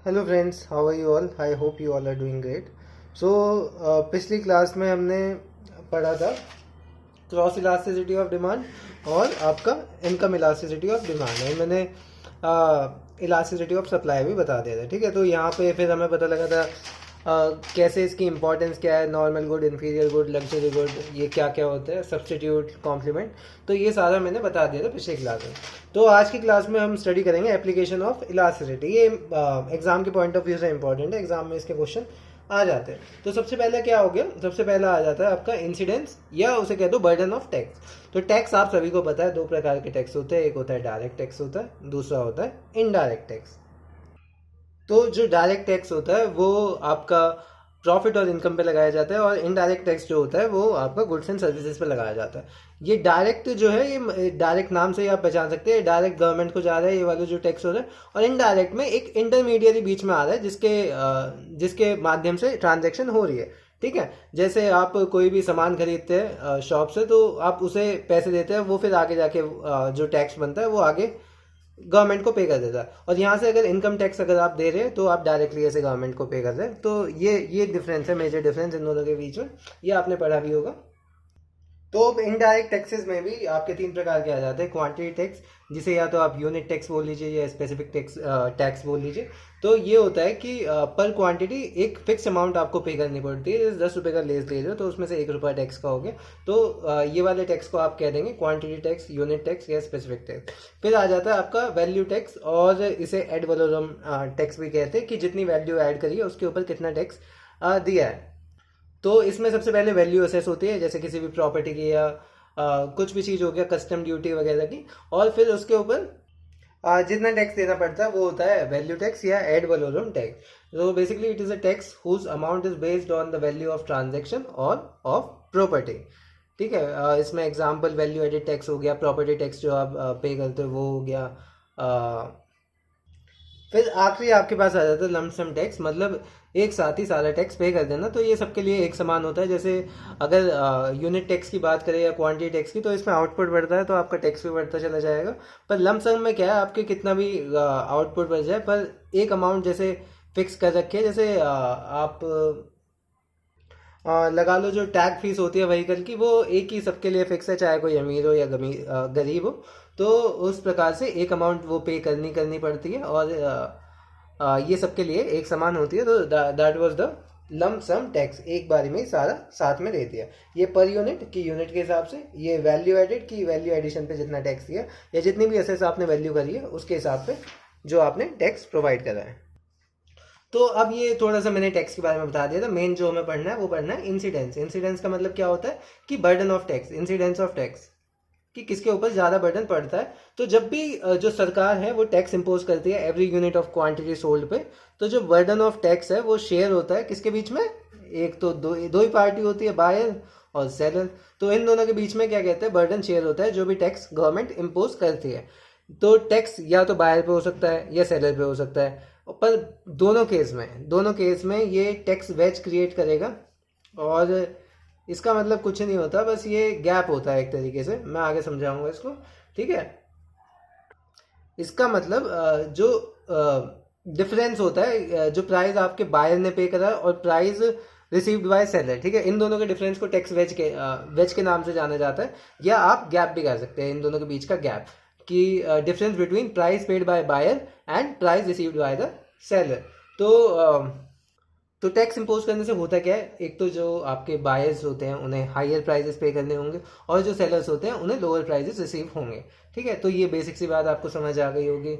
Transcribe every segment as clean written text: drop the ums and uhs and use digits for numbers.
Hello friends, how are you all? I hope you all are doing great. So पिछली class में हमने पढ़ा था क्रॉस इलास्टिसिटी ऑफ डिमांड और आपका इनकम इलास्टिसिटी ऑफ डिमांड, और मैंने इलास्टिसिटी ऑफ सप्लाई भी बता दिया था। ठीक है, तो यहाँ पे फिर हमें पता लगा था कैसे इसकी इंपॉर्टेंस क्या है, normal good, inferior good, luxury good, ये क्या क्या होता है, सब्सटीट्यूट, कॉम्प्लीमेंट। तो ये सारा मैंने बता दिया था पिछली क्लास में। तो आज की क्लास में हम स्टडी करेंगे एप्लीकेशन ऑफ इलास्टिसिटी। ये एग्जाम के पॉइंट ऑफ व्यू से इंपॉर्टेंट है, एग्जाम में इसके क्वेश्चन आ जाते हैं। तो सबसे पहले क्या हो गया, सबसे पहला आ जाता है आपका इंसिडेंस, या उसे कह दो बर्डन ऑफ टैक्स। तो टैक्स आप सभी को पता है, दो प्रकार के टैक्स होते हैं, एक होता है डायरेक्ट टैक्स होता है, दूसरा होता है इनडायरेक्ट टैक्स। तो जो डायरेक्ट टैक्स होता है वो आपका प्रॉफिट और इनकम पे लगाया जाता है, और इनडायरेक्ट टैक्स जो होता है वो आपका गुड्स एंड सर्विसेज पे लगाया जाता है। ये डायरेक्ट जो है, ये डायरेक्ट नाम से ही आप पहचान सकते हैं, डायरेक्ट गवर्नमेंट को जा रहा है ये वाला जो टैक्स हो रहा है। और इनडायरेक्ट में एक इंटरमीडियरी बीच में आ रहा है जिसके माध्यम से ट्रांजेक्शन हो रही है। ठीक है, जैसे आप कोई भी सामान खरीदते हैं शॉप से, तो आप उसे पैसे देते हैं, वो फिर आगे जाके जो टैक्स बनता है वो आगे गवर्नमेंट को पे कर देता है। और यहाँ से अगर इनकम टैक्स अगर आप दे रहे हैं तो आप डायरेक्टली ऐसे गवर्नमेंट को पे कर रहे हैं। तो ये डिफरेंस है, मेजर डिफरेंस इन दोनों के बीच में, ये आपने पढ़ा भी होगा। तो अब इनडायरेक्ट टैक्सेस में भी आपके तीन प्रकार के आ जाते हैं। क्वांटिटी टैक्स, जिसे या तो आप यूनिट टैक्स बोल लीजिए या स्पेसिफिक टैक्स बोल लीजिए। तो ये होता है कि पर क्वांटिटी एक फिक्स अमाउंट आपको पे करनी पड़ती है। जैसे 10 रुपये का लेस ले रहे हो तो उसमें से 1 रुपया टैक्स का हो गया, तो ये वाले टैक्स को आप कह देंगे क्वांटिटी टैक्स, यूनिट टैक्स या स्पेसिफिक टैक्स। फिर आ जाता है आपका वैल्यू टैक्स, और इसे एड वलोरम टैक्स भी कहते हैं, कि जितनी वैल्यू ऐड करी है उसके ऊपर कितना टैक्स दिया है। तो इसमें सबसे पहले वैल्यू असेस होती है, जैसे किसी भी प्रॉपर्टी की या कुछ भी चीज़ हो गया, कस्टम ड्यूटी वगैरह की। और फिर उसके ऊपर जितना टैक्स देना पड़ता है वो होता है वैल्यू टैक्स या एड वलोरम टैक्स। तो basically it is a tax whose amount is based on the value of transaction और ऑफ प्रॉपर्टी। ठीक है, इसमें एग्जांपल वैल्यू एडेड टैक्स हो गया, प्रॉपर्टी टैक्स जो आप पे करते हो वो हो गया। फिर आखिरी आपके पास आ जाता है लमसम टैक्स, मतलब एक साथ ही सारा टैक्स पे कर देना। तो ये सबके लिए एक समान होता है। जैसे अगर यूनिट टैक्स की बात करें या क्वांटिटी टैक्स की, तो इसमें आउटपुट बढ़ता है तो आपका टैक्स भी बढ़ता चला जाएगा। पर लमसम में क्या है, आपके कितना भी आउटपुट बढ़ जाए, पर एक अमाउंट जैसे फिक्स कर रखे, जैसे आप लगा लो जो टैग फीस होती है व्हीकल की, वो एक ही सबके लिए फिक्स है, चाहे कोई अमीर हो या गरीब हो। तो उस प्रकार से एक अमाउंट वो पे करनी करनी पड़ती है, और ये सबके लिए एक समान होती है। तो that was the lump sum tax, एक बारी में ही सारा साथ में दे दिया। ये पर यूनिट की यूनिट के हिसाब से, ये वैल्यू एडेड की वैल्यू एडिशन पे जितना टैक्स दिया, या जितनी भी असेस आपने वैल्यू करी है उसके हिसाब से जो आपने टैक्स प्रोवाइड करा है। तो अब ये थोड़ा सा मैंने टैक्स के बारे में बता दिया था। मेन जो हमें पढ़ना है वो पढ़ना है इंसिडेंस। इंसिडेंस का मतलब क्या होता है कि burden of tax, incidence of tax, कि किसके ऊपर ज़्यादा बर्डन पड़ता है। तो जब भी जो सरकार है वो टैक्स इंपोज करती है every unit of quantity sold पे, तो जो बर्डन ऑफ टैक्स है वो शेयर होता है किसके बीच में? एक तो दो ही पार्टी होती है, बायर और सेलर। तो इन दोनों के बीच में क्या कहते हैं, बर्डन शेयर होता है जो भी टैक्स गवर्नमेंट इंपोज करती है। तो टैक्स या तो बायर पे हो सकता है या सेलर पे हो सकता है, पर दोनों केस में ये टैक्स वेज क्रिएट करेगा। और इसका मतलब कुछ नहीं होता, बस ये गैप होता है एक तरीके से, मैं आगे समझाऊंगा इसको। ठीक है, इसका मतलब जो डिफरेंस होता है, जो प्राइस आपके बायर ने पे करा और प्राइस रिसीव्ड बाय सेलर, ठीक है, इन दोनों के डिफरेंस को टैक्स वेज के नाम से जाना जाता है। या आप गैप भी कर सकते हैं, इन दोनों के बीच का गैप, कि difference between price paid by buyer and price received by the seller. तो टैक्स इंपोज करने से होता क्या है, एक तो जो आपके बायर्स होते हैं उन्हें हायर प्राइजेस पे करने होंगे, और जो सेलर्स होते हैं उन्हें लोअर प्राइजेस रिसीव होंगे। ठीक है, तो ये बेसिक सी बात आपको समझ आ गई होगी।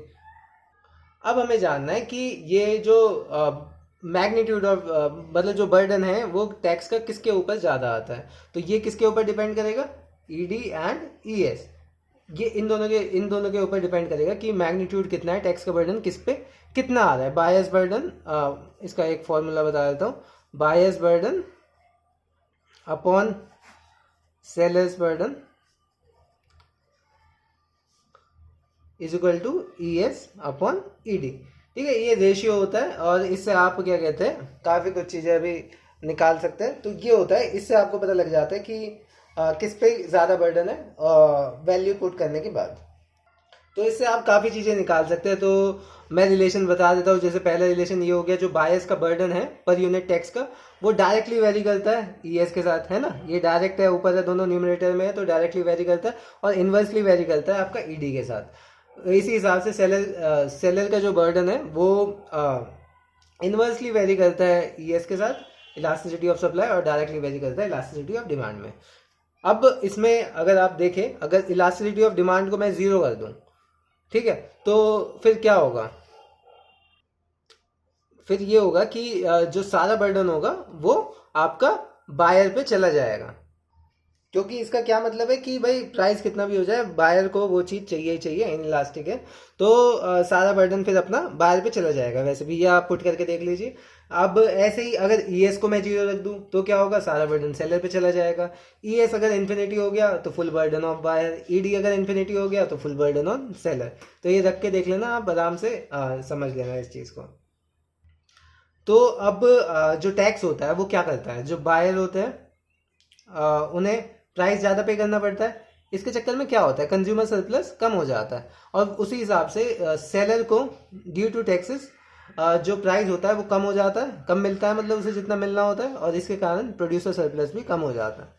अब हमें जानना है कि ये जो मैग्नीट्यूड ऑफ मतलब जो बर्डन है वो टैक्स का किसके ऊपर ज़्यादा आता है। तो ये किसके ऊपर डिपेंड करेगा? ईडी एंड ईएस, ये इन दोनों के ऊपर डिपेंड करेगा कि मैग्नीट्यूड कितना है, टैक्स का बर्डन किस पे कितना आ रहा है। बायर्स बर्डन, इसका एक फॉर्मूला बता देता हूँ, buyer's burden upon seller's burden is equal to E S upon E D. ठीक है, ये रेशियो होता है, और इससे आप क्या कहते हैं, काफ़ी कुछ चीज़ें अभी निकाल सकते हैं। तो ये होता है, इससे आपको पता लग जाता है कि किस पे ज़्यादा बर्डन है वैल्यू पुट करने के बाद। तो इससे आप काफ़ी चीज़ें निकाल सकते हैं। तो मैं रिलेशन बता देता हूँ। जैसे पहला रिलेशन ये हो गया, जो बायस का बर्डन है पर यूनिट टैक्स का, वो डायरेक्टली वेरी करता है ईएस के साथ, है ना। ये डायरेक्ट है, ऊपर है, दोनों न्यूमरेटर में है, तो डायरेक्टली वेरी करता है। और इन्वर्सली वेरी करता है आपका ईडी के साथ। इसी हिसाब से सेलर का जो बर्डन है वो इन्वर्सली वेरी करता है ईएस के साथ इलास्टिसिटी ऑफ सप्लाई, और डायरेक्टली वेरी करता है इलास्टिसिटी ऑफ डिमांड में। अब इसमें अगर आप देखें, अगर इलास्टिसिटी ऑफ डिमांड को मैं 0 कर दूं, ठीक है, तो फिर क्या होगा? फिर ये होगा कि जो सारा बर्डन होगा वो आपका बायर पे चला जाएगा। क्योंकि इसका क्या मतलब है कि भाई प्राइस कितना भी हो जाए, बायर को वो चीज़ चाहिए ही चाहिए, इन इलास्टिक है। तो सारा बर्डन फिर अपना बायर पे चला जाएगा। वैसे भी ये आप पुट करके देख लीजिए। अब ऐसे ही अगर ईएस को मैं 0 रख दूं तो क्या होगा? सारा बर्डन सेलर पे चला जाएगा। ईएस अगर इन्फिनिटी हो गया तो full burden of buyer, ED अगर इन्फिनिटी हो गया तो फुल बर्डन ऑन सेलर। तो ये रख के देख लेना, आप आराम से समझ लेना इस चीज़ को। तो अब जो टैक्स होता है वो क्या करता है? जो बायर होते हैं उन्हें प्राइस ज़्यादा पे करना पड़ता है। इसके चक्कर में क्या होता है? कंज्यूमर सरप्लस कम हो जाता है, और उसी हिसाब से सेलर को ड्यू टू टैक्सेस जो प्राइस होता है वो कम हो जाता है, कम मिलता है, मतलब उसे जितना मिलना होता है, और इसके कारण प्रोड्यूसर सरप्लस भी कम हो जाता है।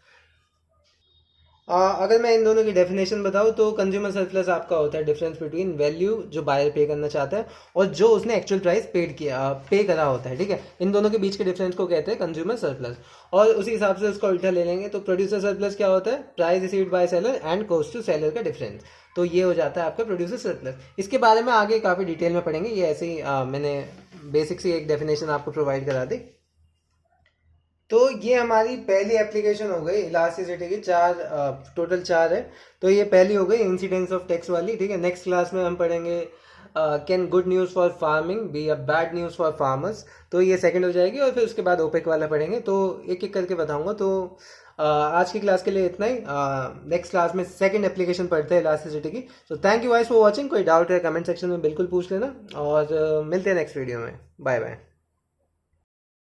अगर मैं इन दोनों की डेफिनेशन बताऊं तो कंज्यूमर सरप्लस आपका होता है डिफरेंस बिटवीन वैल्यू जो बायर पे करना चाहता है और जो उसने एक्चुअल प्राइस पे करा होता है, ठीक है। इन दोनों के बीच के डिफरेंस को कहते हैं कंज्यूमर सरप्लस। और उसी हिसाब से उसका उल्टा ले लेंगे तो प्रोड्यूसर सरप्लस क्या होता है? Price received by seller and cost to seller का डिफरेंस। तो ये हो जाता है आपका प्रोड्यूसर सरप्लस। इसके बारे में आगे काफ़ी डिटेल में पढ़ेंगे। ये ऐसे ही मैंने बेसिक सी एक डेफिनेशन आपको प्रोवाइड करा दी। तो ये हमारी पहली एप्लीकेशन हो गई इलास्टिसिटी की। टोटल 4 है। तो ये पहली हो गई इंसिडेंस ऑफ टैक्स वाली, ठीक है। नेक्स्ट क्लास में हम पढ़ेंगे can good news for farming be a bad news for farmers. तो ये सेकंड हो जाएगी, और फिर उसके बाद ओपेक वाला पढ़ेंगे। तो एक एक करके बताऊंगा। तो आज की क्लास के लिए इतना ही। नेक्स्ट क्लास में सेकंड एप्लीकेशन पढ़ते हैं इलास्टिसिटी की। तो thank you guys for watching. कोई डाउट है कमेंट सेक्शन में बिल्कुल पूछ लेना, और मिलते हैं नेक्स्ट वीडियो में। Bye bye.